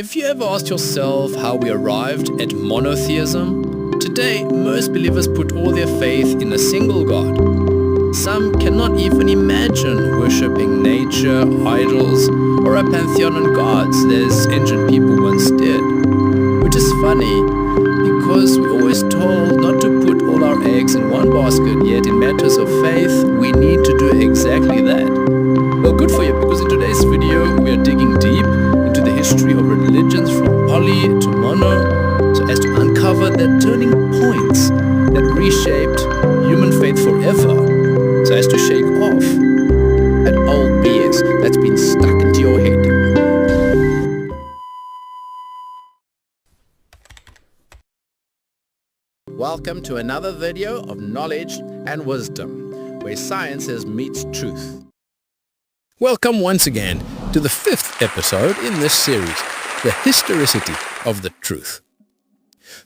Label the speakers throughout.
Speaker 1: If you ever asked yourself how we arrived at monotheism, today most believers put all their faith in a single God. Some cannot even imagine worshipping nature, idols, or a pantheon of gods as ancient people once did. Which is funny, because we're always told not to put all our eggs in one basket, yet in matters of faith, we need to do exactly that. Well, good for you, because in today's video, we are digging deep into the history of religions from poly to mono, so as to uncover the turning points that reshaped human faith forever, so as to shake off that old BS that's been stuck into your head. Welcome to another video of knowledge and wisdom, where science meets truth. Welcome once again to the 5th episode in this series, the Historicity of the Truth.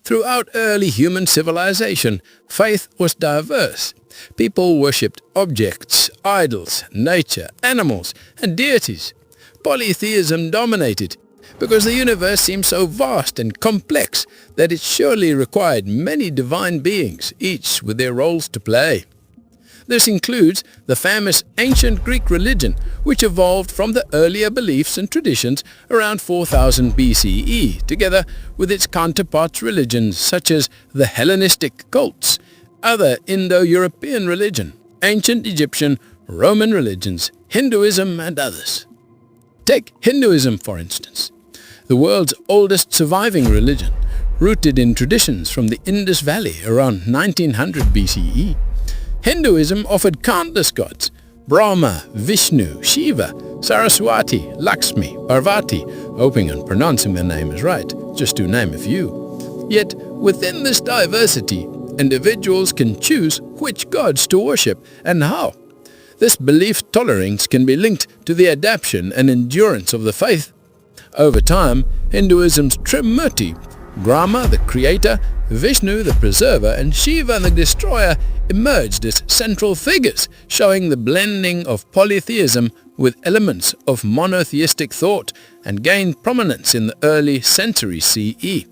Speaker 1: Throughout early human civilization, faith was diverse. People worshipped objects, idols, nature, animals, and deities. Polytheism dominated, because the universe seemed so vast and complex that it surely required many divine beings, each with their roles to play. This includes the famous ancient Greek religion, which evolved from the earlier beliefs and traditions around 4000 BCE, together with its counterpart religions such as the Hellenistic cults, other Indo-European religion, ancient Egyptian, Roman religions, Hinduism, and others. Take Hinduism, for instance, the world's oldest surviving religion, rooted in traditions from the Indus Valley around 1900 BCE. Hinduism offered countless gods: Brahma, Vishnu, Shiva, Saraswati, Lakshmi, Parvati, hoping and pronouncing their names right, just to name a few. Yet, within this diversity, individuals can choose which gods to worship and how. This belief tolerance can be linked to the adaptation and endurance of the faith. Over time, Hinduism's Trimurti, Brahma the creator, Vishnu the preserver, and Shiva the destroyer emerged as central figures, showing the blending of polytheism with elements of monotheistic thought, and gained prominence in the early century CE.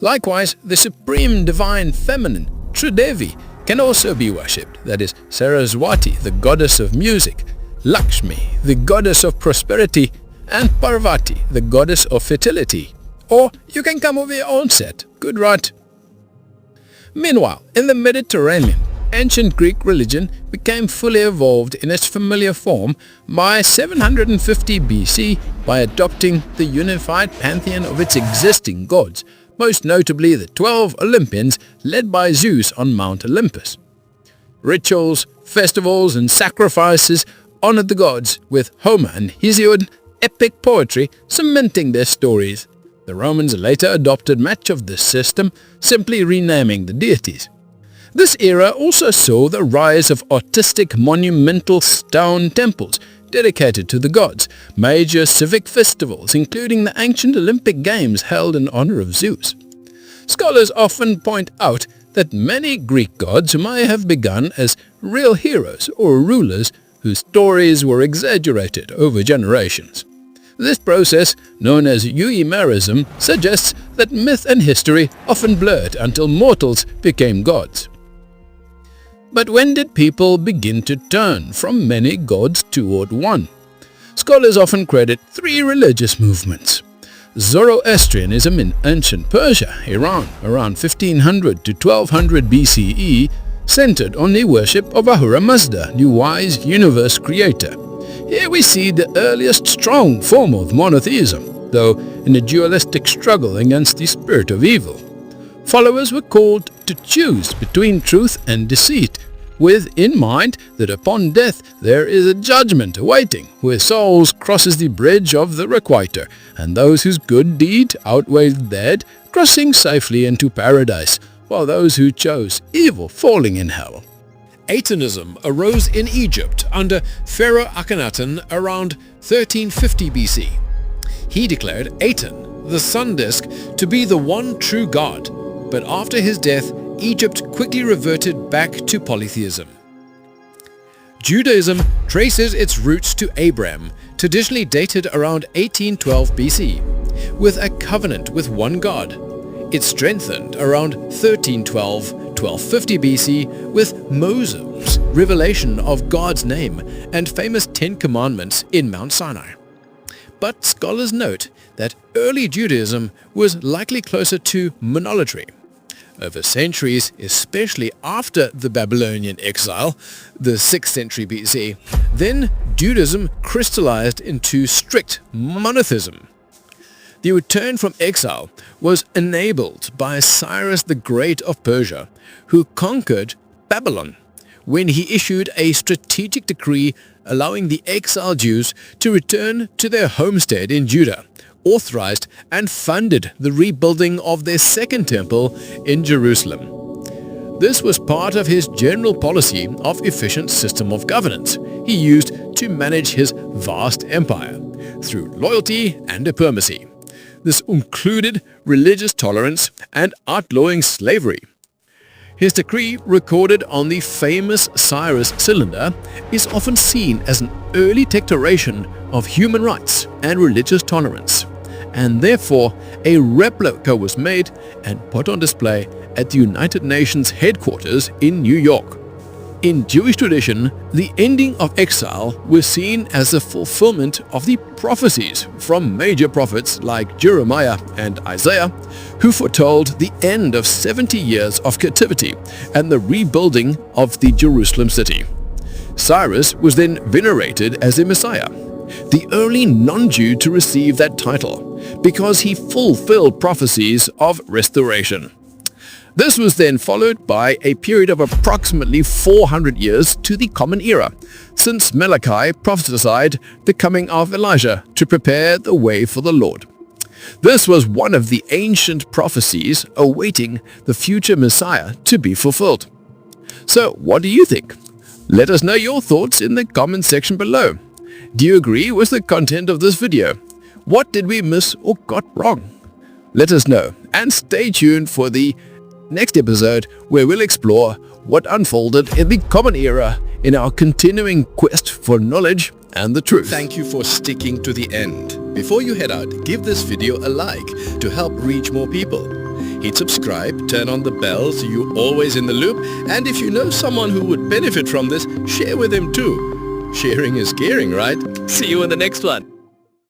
Speaker 1: Likewise, the supreme divine feminine, Tridevi, can also be worshipped, that is, Seraswati, the goddess of music, Lakshmi, the goddess of prosperity, and Parvati, the goddess of fertility. Or you can come up with your own set. Good right. Meanwhile, in the Mediterranean, ancient Greek religion became fully evolved in its familiar form by 750 BC by adopting the unified pantheon of its existing gods, most notably the 12 Olympians led by Zeus on Mount Olympus. Rituals, festivals, and sacrifices honored the gods, with Homer and Hesiod epic poetry cementing their stories. The Romans later adopted much of this system, simply renaming the deities. This era also saw the rise of artistic monumental stone temples dedicated to the gods, major civic festivals including the ancient Olympic Games held in honor of Zeus. Scholars often point out that many Greek gods may have begun as real heroes or rulers whose stories were exaggerated over generations. This process, known as Euhemerism, suggests that myth and history often blurred until mortals became gods. But when did people begin to turn from many gods toward one? Scholars often credit 3 religious movements. Zoroastrianism in ancient Persia, Iran, around 1500 to 1200 BCE, centered on the worship of Ahura Mazda, the wise universe creator. Here we see the earliest strong form of monotheism, though in a dualistic struggle against the spirit of evil. Followers were called to choose between truth and deceit, with in mind that upon death there is a judgment awaiting, where souls crosses the bridge of the requital, and those whose good deed outweigh the dead crossing safely into paradise, while those who chose evil falling in hell.
Speaker 2: Atenism arose in Egypt under Pharaoh Akhenaten around 1350 BC. He declared Aten, the sun disk, to be the one true god, but after his death, Egypt quickly reverted back to polytheism. Judaism traces its roots to Abraham, traditionally dated around 1812 BC. with a covenant with one God. It strengthened around 1312-1250 BC with Moses' revelation of God's name and famous Ten Commandments in Mount Sinai. But scholars note that early Judaism was likely closer to monolatry. Over centuries, especially after the Babylonian exile, the 6th century BC, then Judaism crystallized into strict monotheism. The return from exile was enabled by Cyrus the Great of Persia, who conquered Babylon when he issued a strategic decree allowing the exiled Jews to return to their homestead in Judah, authorized and funded the rebuilding of their second temple in Jerusalem. This was part of his general policy of efficient system of governance he used to manage his vast empire through loyalty and diplomacy. This included religious tolerance and outlawing slavery. His decree, recorded on the famous Cyrus cylinder, is often seen as an early declaration of human rights and religious tolerance, and therefore a replica was made and put on display at the United Nations headquarters in New York. In Jewish tradition, the ending of exile was seen as a fulfillment of the prophecies from major prophets like Jeremiah and Isaiah, who foretold the end of 70 years of captivity and the rebuilding of the Jerusalem city. Cyrus was then venerated as a Messiah, the only non-Jew to receive that title, because he fulfilled prophecies of restoration. This was then followed by a period of approximately 400 years to the Common Era, since Malachi prophesied the coming of Elijah to prepare the way for the Lord. This was one of the ancient prophecies awaiting the future Messiah to be fulfilled. So what do you think? Let us know your thoughts in the comment section below. Do you agree with the content of this video? What did we miss or got wrong? Let us know, and stay tuned for the next episode where we'll explore what unfolded in the Common Era in our continuing quest for knowledge and the truth.
Speaker 1: Thank you for sticking to the end. Before you head out, give this video a like to help reach more people. Hit subscribe, turn on the bell so you're always in the loop, and if you know someone who would benefit from this, share with them too. Sharing is caring, right? See you in the next one.